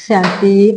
37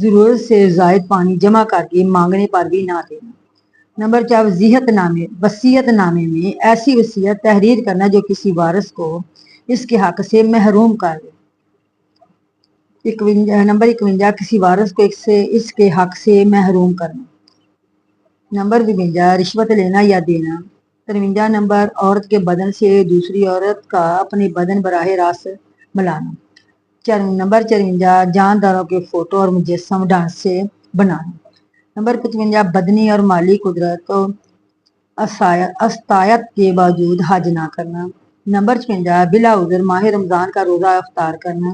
ضرورت سے زائد پانی جمع کر کے مانگنے پر بھی نہ دینا۔ نمبر 4 وصیت نامے میں ایسی وصیت تحریر کرنا جو کسی وارث کو اس کے حق سے محروم کر دے۔ نمبر 51 کسی وارث کو اس کے حق سے محروم کرنا۔ نمبر 52 رشوت لینا یا دینا۔ 53 نمبر عورت کے بدن سے دوسری عورت کا اپنے بدن براہ راست ملانا۔ نمبر 54 جانداروں کے فوٹو اور مجسم ڈھانس سے بنانا۔ نمبر 55 بدنی اور مالی قدرت کو استطاعت کے باوجود حج نہ کرنا۔ نمبر 56 بلا عذر ماہ رمضان کا روزہ افطار کرنا۔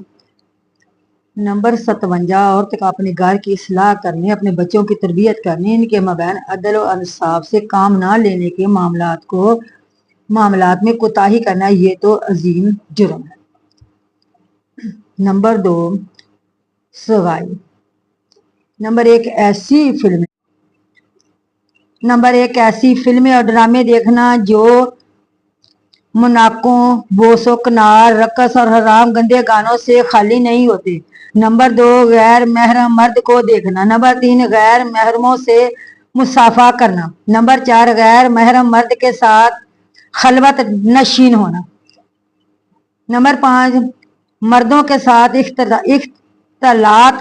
نمبر 57 عورت کا اپنے گھر کی اصلاح کرنے، اپنے بچوں کی تربیت کرنے، ان کے مابین عدل و انصاف سے کام نہ لینے کے معاملات میں کوتاہی کرنا، یہ تو عظیم جرم ہے۔ نمبر 2 سغائی۔ نمبر 1 ایسی فلمیں اور ڈرامے دیکھنا جو مناقوں، بوس و کنار، رقص اور حرام گندے گانوں سے خالی نہیں ہوتے۔ نمبر 2 غیر محرم مرد کو دیکھنا۔ نمبر 3 غیر محرموں سے مصافحہ کرنا۔ نمبر 4 غیر محرم مرد کے ساتھ خلوت نشین ہونا۔ نمبر 5 مردوں کے ساتھ اختلاط،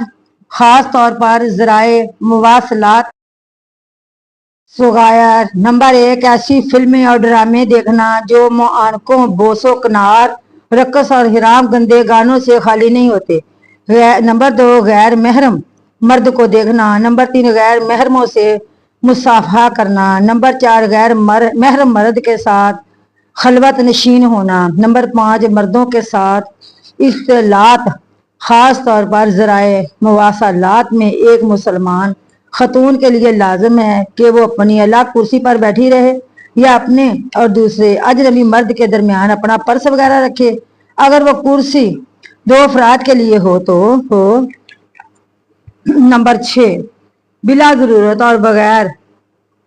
خاص طور پر ذرائع مواصلات سغائر۔ نمبر 1 ایسی فلمیں اور ڈرامے دیکھنا جو معانقوں، بوس و کنار، رقص اور حرام گندے گانوں سے خالی نہیں ہوتے۔ نمبر 2 غیر محرم مرد کو دیکھنا۔ نمبر 3 غیر محرموں سے مصافحہ کرنا۔ نمبر 4 غیر محرم مرد کے ساتھ خلوت نشین ہونا۔ نمبر 5 مردوں کے ساتھ اختلاط، خاص طور پر ذرائع مواصلات میں ایک مسلمان خاتون کے لیے لازم ہے کہ وہ اپنی الگ کرسی پر بیٹھی رہے یا اپنے اور دوسرے اجنبی مرد کے درمیان اپنا پرس وغیرہ رکھے۔ اگر وہ کرسی 2 افراد کے لیے ہو تو ہو۔ نمبر 6 بلا ضرورت اور بغیر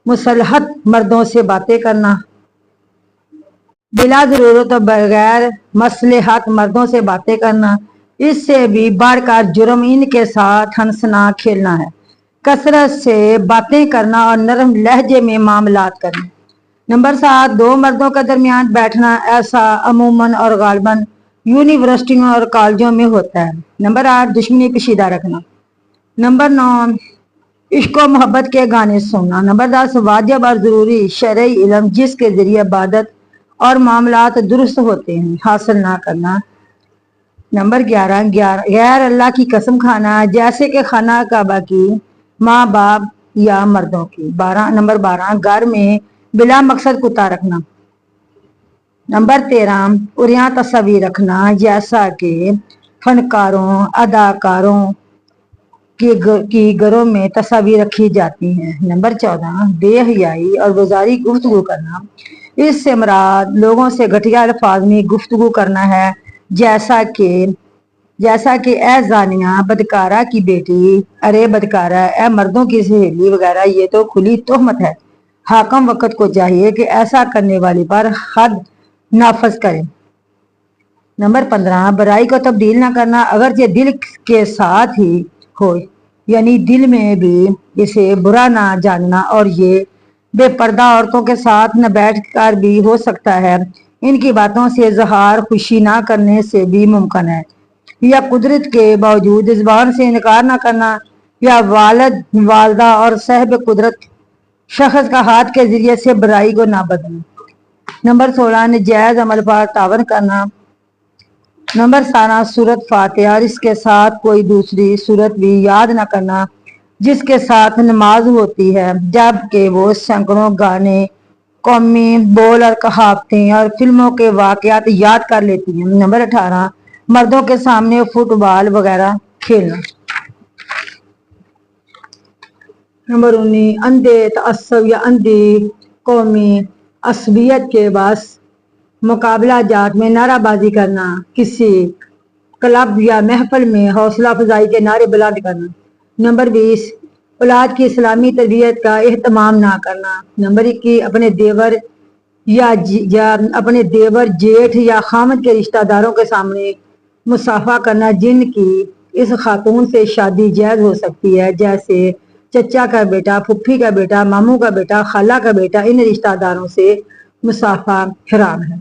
مصلحت مردوں سے باتیں کرنا۔ بلا ضرورت اور بغیر مصلحت مردوں سے باتیں کرنا، اس سے بھی بڑھ کر جرم ان کے ساتھ ہنسنا کھیلنا ہے۔ کثرت سے باتیں کرنا اور نرم لہجے میں معاملات کرنا۔ نمبر 7 2 مردوں کے درمیان بیٹھنا، ایسا عموماً اور غالباً یونیورسٹیوں اور کالجوں میں ہوتا ہے۔ نمبر 8 دشمنی کشیدہ رکھنا۔ نمبر 9 عشق و محبت کے گانے سننا۔ نمبر 10 واجب اور ضروری شرعی علم جس کے ذریعے عبادت اور معاملات درست ہوتے ہیں حاصل نہ کرنا۔ نمبر 11 غیر اللہ کی قسم کھانا، جیسے کہ خانہ کعبہ کی، ماں باپ یا مردوں کی۔ نمبر 12 گھر میں بلا مقصد کتا رکھنا۔ نمبر 13 عریاں تصاویر رکھنا، جیسا کہ فنکاروں، اداکاروں کی گھروں میں تصاویر رکھی جاتی ہیں۔ نمبر 14 بے حیائی اور وزاری گفتگو کرنا، اس سے مراد لوگوں سے گھٹیا الفاظ میں گفتگو کرنا ہے، جیسا کہ اے زانیہ، بدکارہ کی بیٹی، ارے بدکارہ، اے مردوں کی سہیلی وغیرہ۔ یہ تو کھلی تہمت ہے۔ حاکم وقت کو چاہیے کہ ایسا کرنے والے پر حد نافذ کرے۔ نمبر 15 برائی کو تبدیل نہ کرنا، اگرچہ دل کے ساتھ ہی ہو، یعنی دل میں بھی اسے برا نہ جاننا، اور یہ بے پردہ عورتوں کے ساتھ نہ بیٹھ کر بھی ہو سکتا ہے۔ ان کی باتوں سے اظہار خوشی نہ کرنے سے بھی ممکن ہے، یا قدرت کے باوجود زبان سے انکار نہ کرنا، یا والد، والدہ اور صاحب قدرت شخص کا ہاتھ کے ذریعے سے برائی کو نہ بدلنا۔ نمبر 16 ناجائز عمل پر تعاون کرنا۔ نمبر 17 سورۃ فاتحہ اور اس کے ساتھ کوئی دوسری سورت بھی یاد نہ کرنا جس کے ساتھ نماز ہوتی ہے، جبکہ وہ سینکڑوں گانے، قومی بول اور کہاوتیں اور فلموں کے واقعات یاد کر لیتی ہیں۔ نمبر 18 مردوں کے سامنے فٹ بال وغیرہ کھیلنا۔ نمبر 19 اندھے تعصب یا اندھی قومی عصبیت کے باعث مقابلہ جات میں نعرہ بازی کرنا، کسی کلب یا محفل میں حوصلہ افزائی کے نعرے بلند کرنا۔ نمبر 20 اولاد کی اسلامی تربیت کا اہتمام نہ کرنا۔ نمبر 21 اپنے دیور، جیٹھ یا خامد کے رشتہ داروں کے سامنے مصافحہ کرنا جن کی اس خاتون سے شادی جائز ہو سکتی ہے، جیسے چچا کا بیٹا، پھپھی کا بیٹا، ماموں کا بیٹا، خالہ کا بیٹا، ان رشتہ داروں سے مصافحہ حرام ہے۔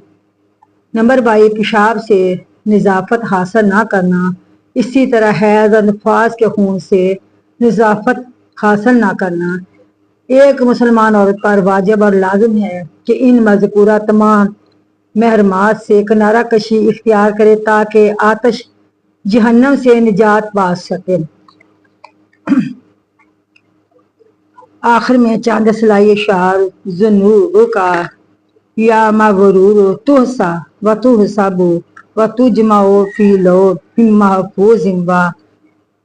نمبر 22 پیشاب سے نظافت حاصل نہ کرنا، اسی طرح حیض اور نفاس کے خون سے نظافت حاصل نہ کرنا۔ ایک مسلمان عورت پر واجب اور لازم ہے کہ ان مذکورہ تمام محرمات سے کنارہ کشی اختیار کرے تاکہ آتش جہنم سے نجات پا سکے۔ آخر میں چاند سلائی اشعار ذنوب کا یا مغرور تحسا و تحسب و تجمع فی لوح محفوظ و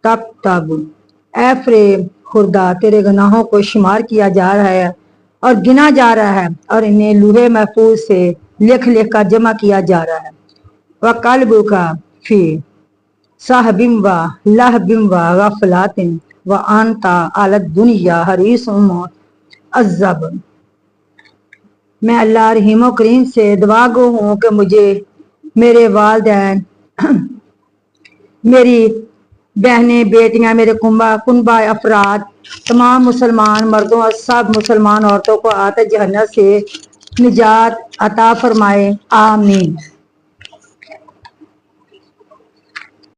تکتب، اے فریب خوردہ تیرے گناہوں کو شمار کیا جا رہا ہے اور گنا جا رہا ہے اور انہیں لوح محفوظ سے لکھ لکھ کر جمع کیا جا رہا ہے۔ وقلب کا فی صاحب و لہب و غفلات و انتا علی الدنیا حریص معذب۔ میں اللہ رحیم و کریم سے دعا گو ہوں کہ مجھے، میرے والدین، میری بہنیں، بیٹیاں، میرے کنبہ افراد، تمام مسلمان مردوں اور سب مسلمان عورتوں کو آتش جہنم سے نجات عطا فرمائے، آمین۔